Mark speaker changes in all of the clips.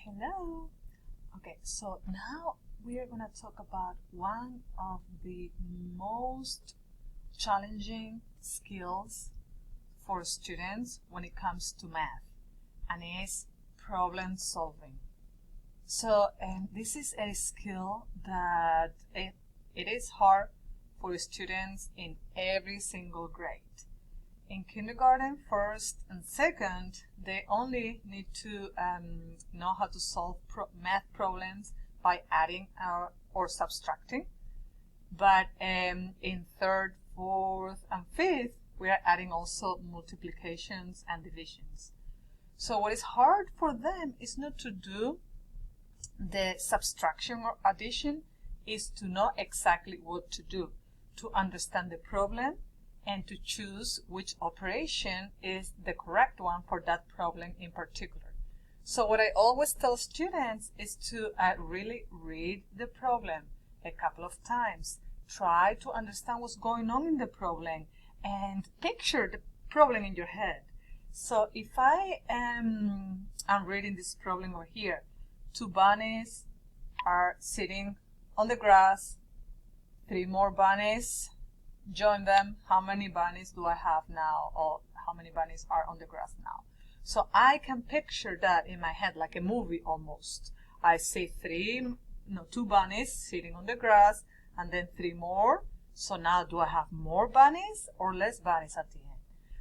Speaker 1: Hello. Okay, so now we are going to talk about one of the most challenging skills for students when it comes to math, and is problem solving. So this is a skill that it is hard for students in every single grade. In kindergarten, first and second, they only need to know how to solve math problems by adding or subtracting. But in third, fourth, and fifth, we are adding also multiplications and divisions. So what is hard for them is not to do the subtraction or addition, is to know exactly what to do, to understand the problem, and to choose which operation is the correct one for that problem in particular. So what I always tell students is to really read the problem a couple of times. Try to understand what's going on in the problem and picture the problem in your head. So if I am reading this problem over here, two bunnies are sitting on the grass, three more bunnies join them. How many bunnies do I have now, or how many bunnies are on the grass now? So I can picture that in my head like a movie almost. I see two bunnies sitting on the grass, and then three more. So now do I have more bunnies or less bunnies at the end?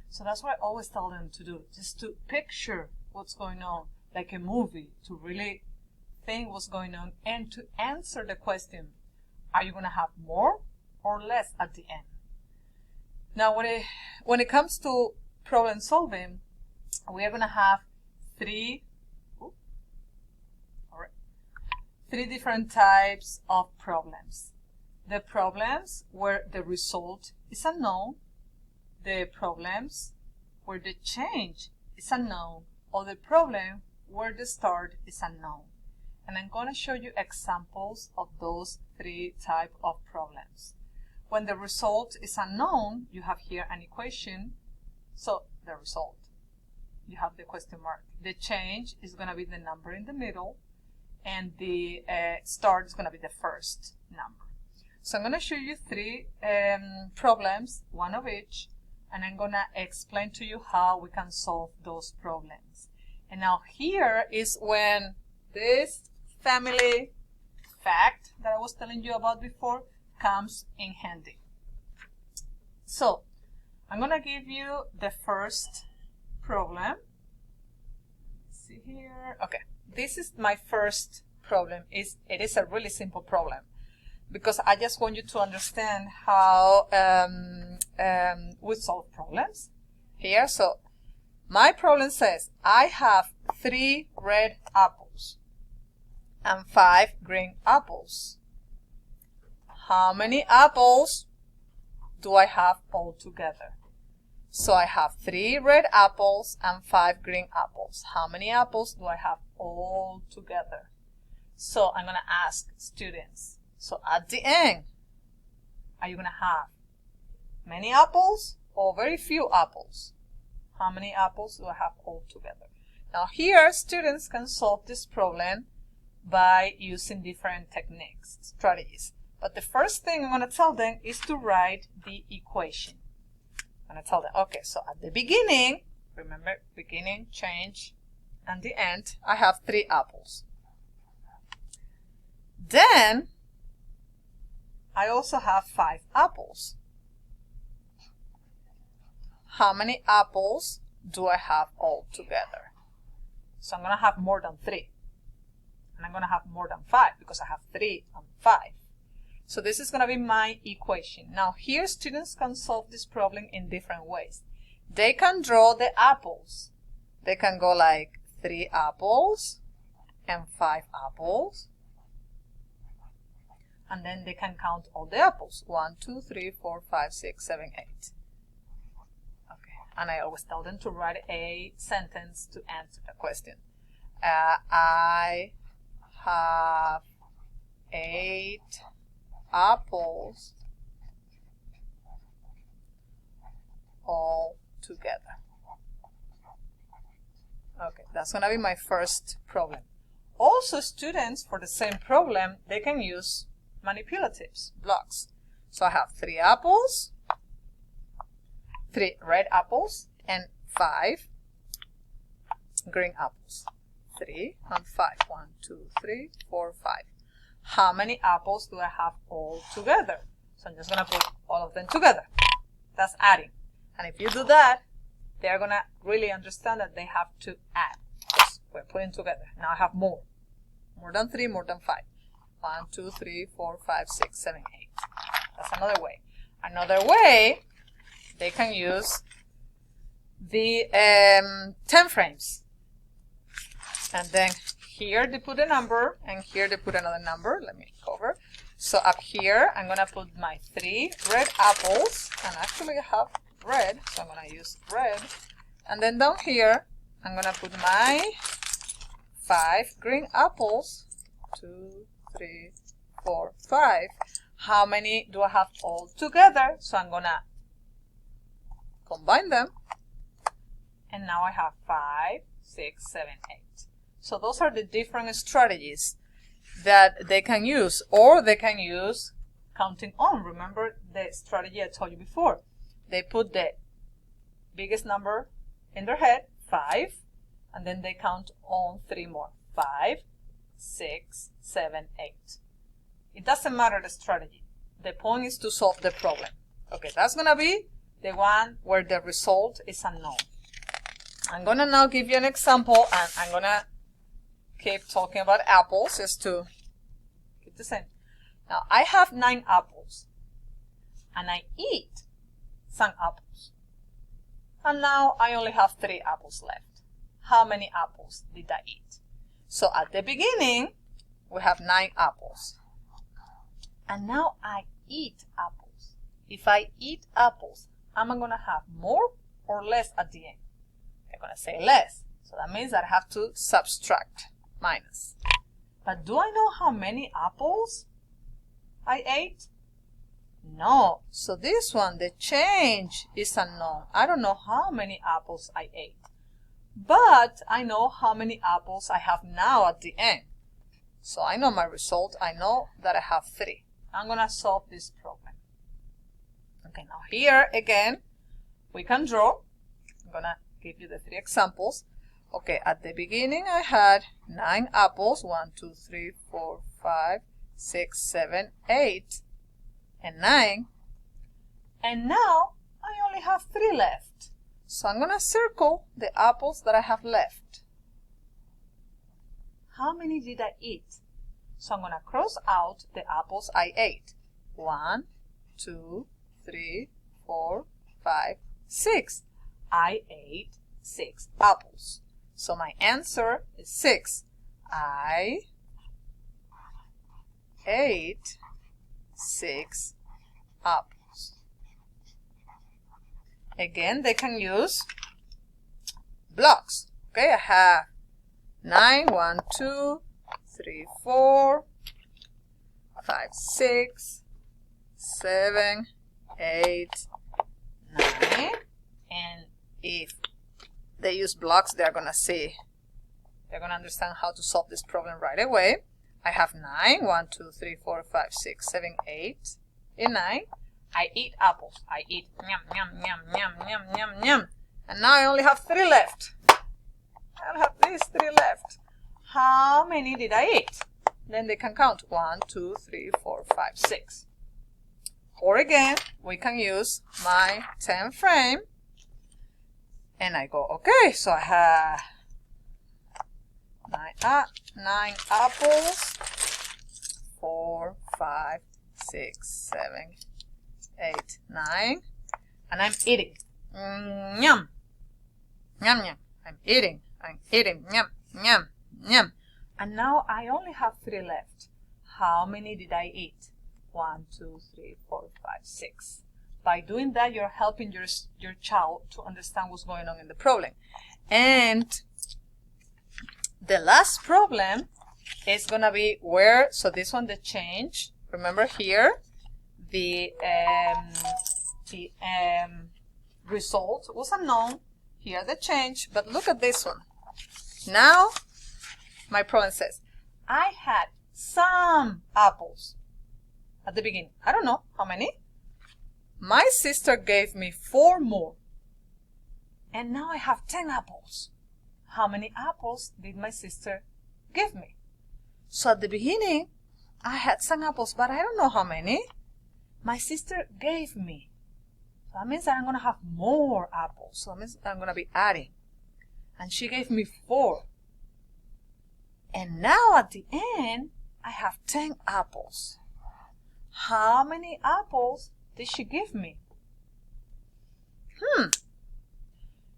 Speaker 1: So that's what I always tell them to do, just to picture what's going on like a movie, to really think what's going on and to answer the question, are you going to have more or less at the end? Now, when it comes to problem solving, we are going to have three different types of problems. The problems where the result is unknown, the problems where the change is unknown, or the problem where the start is unknown. And I'm going to show you examples of those three types of problems. When the result is unknown, you have here an equation. So the result, you have the question mark. The change is going to be the number in the middle, and the start is going to be the first number. So I'm going to show you three problems, one of each, and I'm going to explain to you how we can solve those problems. And now here is when this family fact that I was telling you about before comes in handy. So I'm going to give you the first problem. Let's see here. Okay, this is my first problem. It is a really simple problem because I just want you to understand how we solve problems here. So my problem says I have 3 red apples and 5 green apples. How many apples do I have all together? So I have 3 red apples and 5 green apples. How many apples do I have all together? So I'm going to ask students. So at the end, are you going to have many apples or very few apples? How many apples do I have all together? Now here, students can solve this problem by using different techniques, strategies. But the first thing I'm going to tell them is to write the equation. I'm going to tell them, okay, so at the beginning, remember, beginning, change, and the end, I have 3 apples. Then, I also have 5 apples. How many apples do I have all together? So I'm going to have more than 3. And I'm going to have more than 5 because I have 3 and 5. So this is going to be my equation. Now here students can solve this problem in different ways. They can draw the apples. They can go like 3 apples and 5 apples. And then they can count all the apples. 1, 2, 3, 4, 5, 6, 7, 8. Okay. And I always tell them to write a sentence to answer the question. I have 8 apples all together. Okay, that's going to be my first problem. also students, for the same problem, they can use manipulatives, blocks. So I have 3 apples, 3 red apples, and 5 green apples. 3 and 5. 1, 2, 3, 4, 5. How many apples do I have all together? So I'm just going to put all of them together. That's adding. And if you do that, they're going to really understand that they have to add. We're putting together. Now I have more. More than 3, more than 5. 1, 2, 3, 4, 5, 6, 7, 8. That's another way. Another way, they can use the 10 frames. And then here they put a number, and here they put another number. Let me cover. So up here, I'm going to put my 3 red apples. And actually I have red, so I'm going to use red. And then down here, I'm going to put my 5 green apples. 2, 3, 4, 5. How many do I have all together? So I'm going to combine them. And now I have 5, 6, 7, 8. So those are the different strategies that they can use, or they can use counting on. Remember the strategy I told you before. They put the biggest number in their head, 5, and then they count on 3 more. 5, 6, 7, 8. It doesn't matter the strategy. The point is to solve the problem. Okay, that's going to be the one where the result is unknown. I'm going to now give you an example, and I'm going to keep talking about apples just to keep the same. Now, I have 9 apples, and I eat some apples. And now I only have 3 apples left. How many apples did I eat? So at the beginning, we have 9 apples. And now I eat apples. If I eat apples, am I going to have more or less at the end? I'm going to say less. So that means that I have to subtract, minus. But do I know how many apples I ate? No. So this one, the change is unknown. I don't know how many apples I ate. But I know how many apples I have now at the end. So I know my result. I know that I have 3. I'm going to solve this problem. Okay, now here again, we can draw. I'm going to give you the 3 examples. Okay, at the beginning I had 9 apples. 1, 2, 3, 4, 5, 6, 7, 8, and 9. And now I only have 3 left. So I'm going to circle the apples that I have left. How many did I eat? So I'm going to cross out the apples I ate. 1, 2, 3, 4, 5, 6. I ate 6 apples. So my answer is 6. I ate 6 apples. Again, they can use blocks. Okay, I have 9, 1, 2, 3, 4, 5, 6, 7, 8, 9. And if they use blocks, they're going to understand how to solve this problem right away. I have 9, 1, 2, 3, 4, 5, 6, 7, 8. In 9, I eat apples. I eat yum, yum, yum, yum, yum, yum, yum. And now I only have 3 left. I only have these 3 left. How many did I eat? Then they can count. 1, 2, 3, 4, 5, 6. Or again, we can use my 10 frame. And I go, okay, so I have 9 apples, 4, 5, 6, 7, 8, 9, and I'm eating. Yum, yum, yum. I'm eating, yum, yum, yum. And now I only have 3 left. How many did I eat? 1, 2, 3, 4, 5, 6. By doing that, you're helping your child to understand what's going on in the problem. And the last problem is going to be where, so this one, the change. Remember here, the result was unknown. Here the change, but look at this one. Now, my problem says, I had some apples at the beginning. I don't know how many. My sister gave me 4 more. And now I have 10 apples. How many apples did my sister give me? So at the beginning, I had some apples, but I don't know how many. My sister gave me. So that means that I'm going to have more apples. So that means I'm going to be adding. And she gave me 4. And now at the end, I have 10 apples. How many apples did she give me?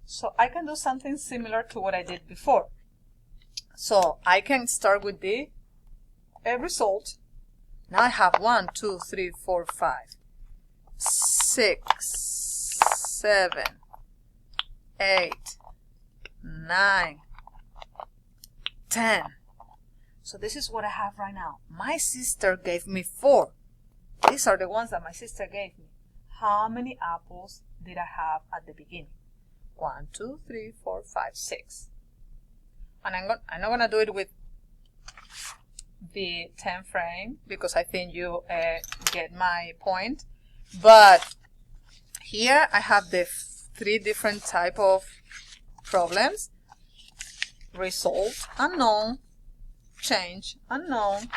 Speaker 1: So I can do something similar to what I did before. So I can start with the result. Now I have 1, 2, 3, 4, 5, 6, 7, 8, 9, 10. So this is what I have right now. My sister gave me 4. These are the ones that my sister gave me. How many apples did I have at the beginning? 1, 2, 3, 4, 5, 6. And I'm not going to do it with the 10 frame because I think you get my point. But here I have the 3 different type of problems. Result unknown, change unknown,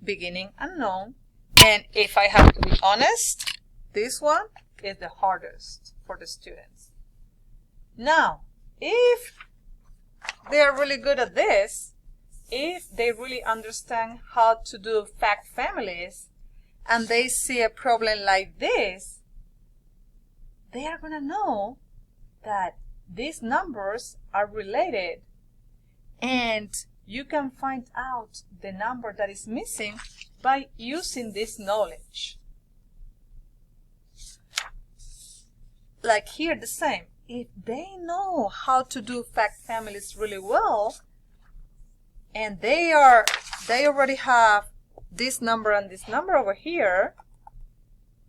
Speaker 1: beginning unknown. And if I have to be honest, this one is the hardest for the students. Now, if they are really good at this, if they really understand how to do fact families, and they see a problem like this, they are going to know that these numbers are related, and you can find out the number that is missing by using this knowledge. Like here, the same. If they know how to do fact families really well, and they already have this number and this number over here,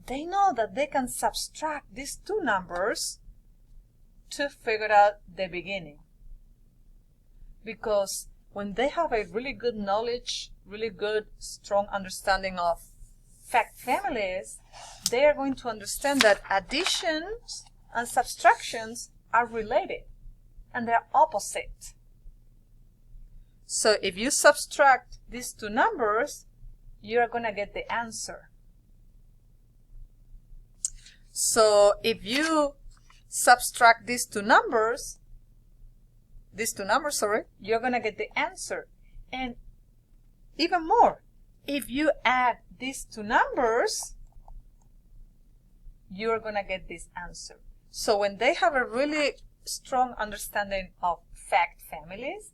Speaker 1: they know that they can subtract these 2 numbers to figure out the beginning. Because when they have a really good knowledge, really good, strong understanding of fact families, they are going to understand that additions and subtractions are related and they're opposite. So if you subtract these 2 numbers, you are going to get the answer. So if you subtract these two numbers, you're going to get the answer. And even more, if you add these 2 numbers, you're going to get this answer. So when they have a really strong understanding of fact families,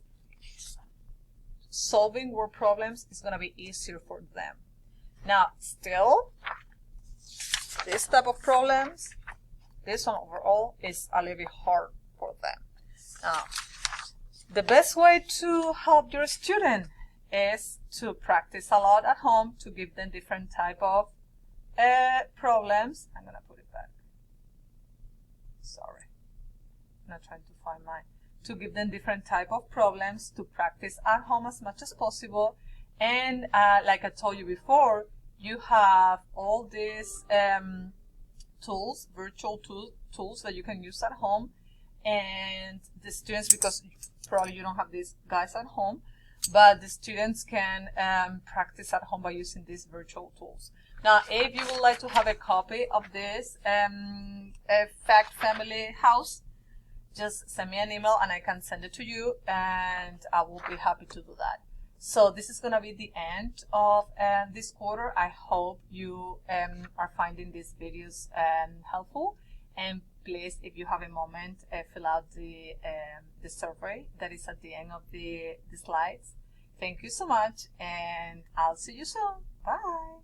Speaker 1: solving word problems is going to be easier for them. Now, still, this type of problems, this one overall is a little bit hard for them. Now, the best way to help your student is to practice a lot at home, to give them different type of problems. I'm going to put it back. Sorry. I'm not trying to find mine. To give them different type of problems to practice at home as much as possible. And like I told you before, you have all these tools, virtual tools that you can use at home. And the students, because probably you don't have these guys at home, but the students can practice at home by using these virtual tools. Now, if you would like to have a copy of this Fact Family House, just send me an email and I can send it to you, and I will be happy to do that. So this is going to be the end of this quarter. I hope you are finding these videos helpful. And please, if you have a moment, fill out the survey that is at the end of the slides. Thank you so much, and I'll see you soon. Bye.